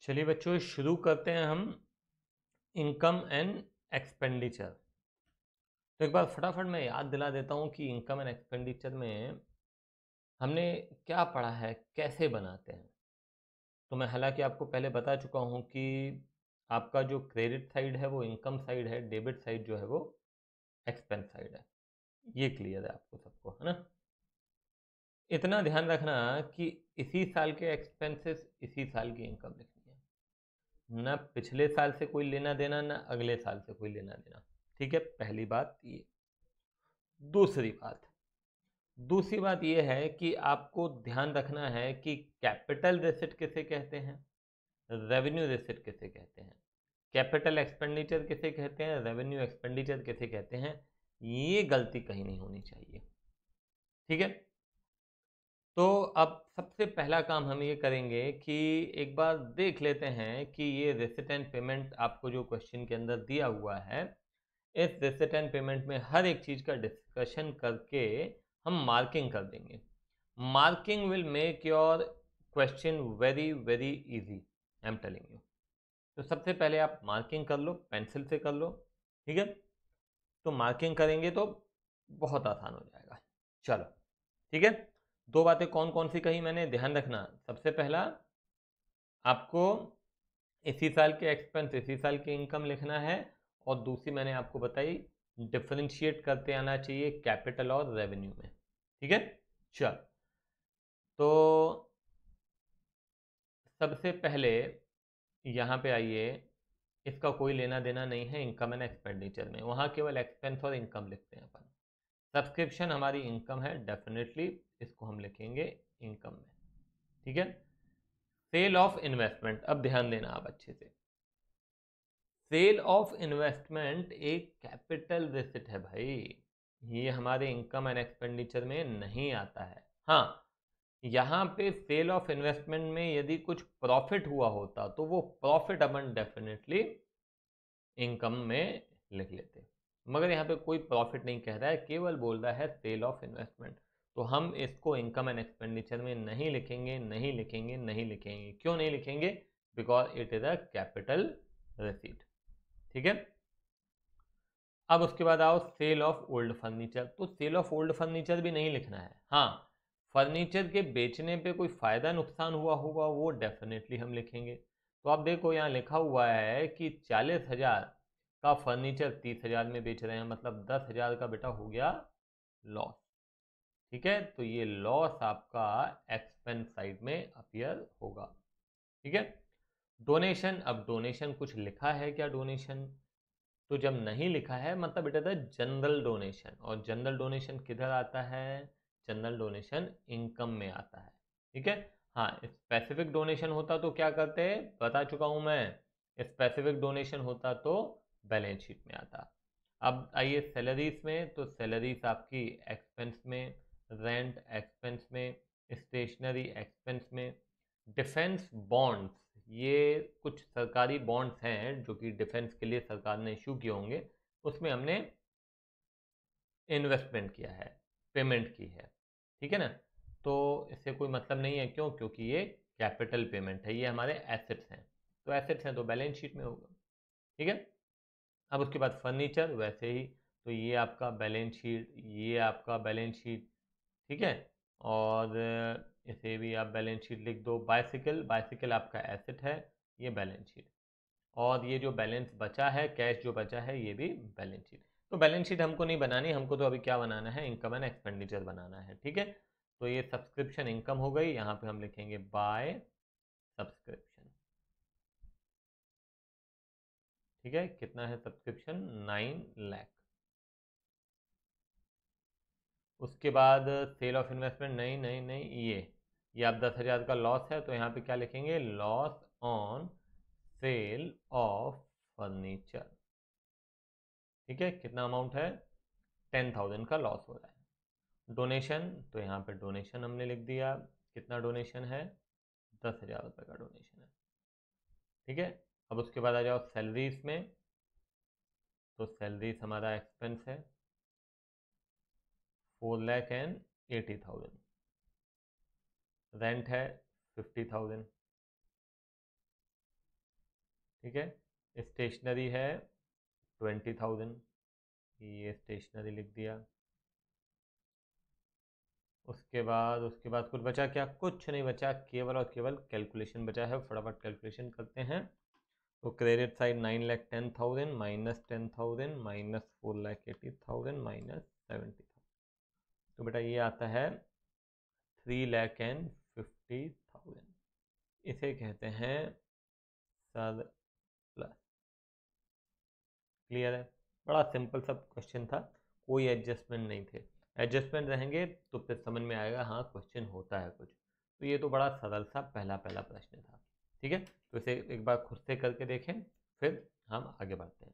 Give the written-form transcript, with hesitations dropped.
चलिए बच्चों, शुरू करते हैं हम इनकम एंड एक्सपेंडिचर। तो एक बार फटाफट मैं याद दिला देता हूँ कि इनकम एंड एक्सपेंडिचर में हमने क्या पढ़ा है, कैसे बनाते हैं। तो मैं हालांकि आपको पहले बता चुका हूँ कि आपका जो क्रेडिट साइड है वो इनकम साइड है, डेबिट साइड जो है वो एक्सपेंस साइड है। ये क्लियर है आपको सबको, है ना। इतना ध्यान रखना कि इसी साल के एक्सपेंसेस इसी साल की इनकम लिखनी है, ना पिछले साल से कोई लेना देना, ना अगले साल से कोई लेना देना। ठीक है, पहली बात ये। दूसरी बात दूसरी बात ये है कि आपको ध्यान रखना है कि कैपिटल रेसिट किसे कहते हैं, रेवेन्यू रेसिट किसे कहते हैं, कैपिटल एक्सपेंडिचर किसे कहते हैं, रेवेन्यू एक्सपेंडिचर किसे कहते हैं। ये गलती कहीं नहीं होनी चाहिए। ठीक है। तो अब सबसे पहला काम हम ये करेंगे कि एक बार देख लेते हैं कि ये रेसिट एंड पेमेंट आपको जो क्वेश्चन के अंदर दिया हुआ है, इस रेसिट एंड पेमेंट में हर एक चीज़ का डिस्कशन करके हम मार्किंग कर देंगे। Marking will make your question very very easy, I am telling you. तो सबसे पहले आप मार्किंग कर लो, पेंसिल से कर लो। ठीक है। तो मार्किंग करेंगे तो बहुत आसान हो जाएगा। चलो, ठीक है। दो बातें कौन कौन सी कही मैंने, ध्यान रखना। सबसे पहला, आपको इसी साल के एक्सपेंस इसी साल की इनकम लिखना है। और दूसरी मैंने आपको बताई, डिफरेंशिएट करते आना चाहिए कैपिटल और रेवेन्यू में। ठीक है। चल, तो सबसे पहले यहाँ पे आइए। इसका कोई लेना देना नहीं है इनकम एंड एक्सपेंडिचर में, वहाँ केवल एक्सपेंस और इनकम लिखते हैं अपन। सब्सक्रिप्शन हमारी इनकम है, डेफिनेटली इसको हम लिखेंगे इनकम में। ठीक है। सेल ऑफ इन्वेस्टमेंट, अब ध्यान देना आप अच्छे से। सेल ऑफ इन्वेस्टमेंट एक कैपिटल रेसिट है भाई, ये हमारे इनकम एंड एक्सपेंडिचर में नहीं आता है। हाँ, यहाँ पे सेल ऑफ इन्वेस्टमेंट में यदि कुछ प्रॉफिट हुआ होता तो वो प्रॉफिट अपन डेफिनेटली इनकम में लिख लेते, मगर यहाँ पे कोई प्रॉफिट नहीं कह रहा है, केवल बोल रहा है सेल ऑफ इन्वेस्टमेंट। तो हम इसको इनकम एंड एक्सपेंडिचर में नहीं लिखेंगे, नहीं लिखेंगे, नहीं लिखेंगे। क्यों नहीं लिखेंगे? Because it is a capital receipt. ठीक है। अब उसके बाद आओ सेल ऑफ ओल्ड फर्नीचर। तो सेल ऑफ ओल्ड फर्नीचर भी नहीं लिखना है। हाँ, फर्नीचर के बेचने पे कोई फ़ायदा नुकसान हुआ होगा वो डेफिनेटली हम लिखेंगे। तो आप देखो यहाँ लिखा हुआ है कि 40,000 का फर्नीचर 30,000 में बेच रहे हैं, मतलब 10,000 का बेटा हो गया लॉस। ठीक है, तो ये लॉस आपका एक्सपेंस साइड में अपीयर होगा। ठीक है। डोनेशन, अब डोनेशन कुछ लिखा है क्या डोनेशन? तो जब नहीं लिखा है मतलब it is a general donation, और जनरल डोनेशन किधर आता है? जनरल डोनेशन इनकम में आता है। ठीक है। हाँ, स्पेसिफिक डोनेशन होता तो क्या करते, बता चुका हूं मैं। स्पेसिफिक डोनेशन होता तो बैलेंस शीट में आता। अब आइए सैलरीज में, तो सैलरीज आपकी एक्सपेंस में, रेंट एक्सपेंस में, स्टेशनरी एक्सपेंस में। डिफेंस बॉन्ड्स, ये कुछ सरकारी बॉन्ड्स हैं जो कि डिफेंस के लिए सरकार ने इशू किए होंगे, उसमें हमने इन्वेस्टमेंट किया है, पेमेंट की है। ठीक है ना। तो इससे कोई मतलब नहीं है, क्यों? क्योंकि ये कैपिटल पेमेंट है, ये हमारे एसेट्स हैं। तो एसेट्स हैं तो बैलेंस शीट में होगा। ठीक है। अब उसके बाद फर्नीचर वैसे ही, तो ये आपका बैलेंस शीट, ये आपका बैलेंस शीट। ठीक है। और इसे भी आप बैलेंस शीट लिख दो। बाइसिकल, बाइसिकल आपका एसेट है, ये बैलेंस शीट। और ये जो बैलेंस बचा है, कैश जो बचा है, ये भी बैलेंस शीट। तो बैलेंस शीट हमको नहीं बनानी, हमको तो अभी क्या बनाना है, इनकम एंड एक्सपेंडिचर बनाना है। ठीक है। तो ये सब्सक्रिप्शन इनकम हो गई, यहाँ पे हम लिखेंगे बाय सब्सक्रिप्शन। ठीक है, कितना है सब्सक्रिप्शन? 9 लाख। उसके बाद सेल ऑफ इन्वेस्टमेंट, नहीं नहीं नहीं, ये आप 10,000 का लॉस है, तो यहाँ पे क्या लिखेंगे? Loss on sale of furniture. ठीक है, कितना अमाउंट है? 10,000 का लॉस हो रहा है। डोनेशन, तो यहाँ पे डोनेशन हमने लिख दिया। कितना डोनेशन है? 10,000 रुपये का डोनेशन है। ठीक है। अब उसके बाद आ जाओ सैलरीज में, तो सैलरीज हमारा एक्सपेंस है 4,80,000। रेंट है 50,000। ठीक है। स्टेशनरी है 20,000, ये स्टेशनरी लिख दिया। उसके बाद कुछ बचा क्या? कुछ नहीं बचा, केवल और केवल कैलकुलेशन बचा है। फटाफट कैलकुलेशन करते हैं। तो credit side 9,10,000 minus 10,000 minus 4,80,000 minus 70,000, तो बेटा ये आता है 3,50,000। इसे कहते हैं सरप्लस। क्लियर है? बड़ा सिंपल सा क्वेश्चन था, कोई एडजस्टमेंट नहीं थे। एडजस्टमेंट रहेंगे तो फिर समझ में आएगा हाँ क्वेश्चन होता है कुछ। तो ये तो बड़ा सरल सा पहला पहला प्रश्न था। ठीक है, तो इसे एक बार खुद से करके देखें, फिर हम आगे बढ़ते हैं।